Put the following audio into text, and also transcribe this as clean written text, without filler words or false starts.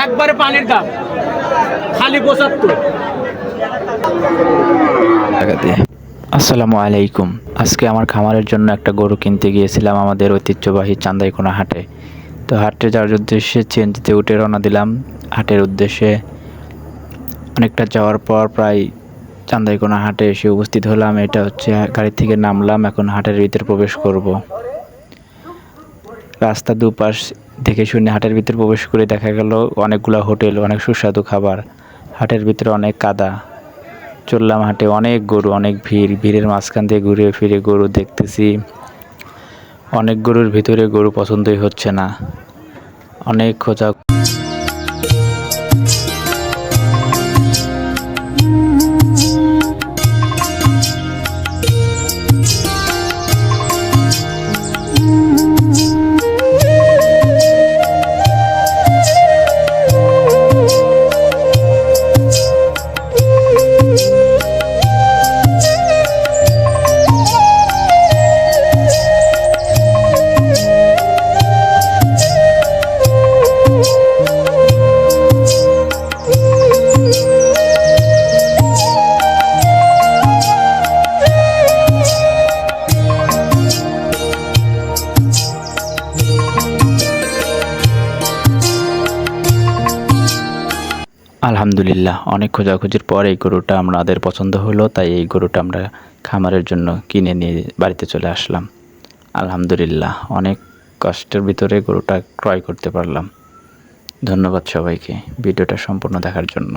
একবারে পানির দাম খালি 75 টাকা দিয়ে। আসসালামু আলাইকুম। আজকে আমার খামারের জন্য একটা গরু কিনতে গিয়েছিলাম আমাদের ঐতিহ্যবাহী চান্দাইকোনা হাটে। তো হাটে যাওয়ার উদ্দেশ্যে সিএনজিতে উঠে রওনা দিলাম হাটের উদ্দেশ্যে। অনেকটা যাওয়ার পর প্রায় চান্দাইকোনা হাটে এসে উপস্থিত হলাম। এটা হচ্ছে গাড়ি থেকে নামলাম, এখন হাটের ভিতরে প্রবেশ করব। রাস্তা দুপাশ দেখে শুনে হাটের ভিতরে প্রবেশ করে দেখা গেল অনেকগুলো হোটেল, অনেক সুস্বাদু খাবার। হাটের ভিতরে অনেক কাদা। চললাম হাটে, অনেক গরু, অনেক ভিড়। ভিড়ের মাঝখান দিয়ে ঘুরে ফিরে গরু দেখতেছি। অনেক গরুর ভিতরে গরু পছন্দই হচ্ছে না, অনেক খোঁজা। আলহামদুলিল্লাহ, অনেক খোঁজাখুঁজির পর এই গরুটা আমাদের পছন্দ হলো, তাই এই গরুটা আমরা খামারের জন্য কিনে নিয়ে বাড়িতে চলে আসলাম। আলহামদুলিল্লাহ, অনেক কষ্টের ভিতরে গরুটা ক্রয় করতে পারলাম। ধন্যবাদ সবাইকে ভিডিওটা সম্পূর্ণ দেখার জন্য।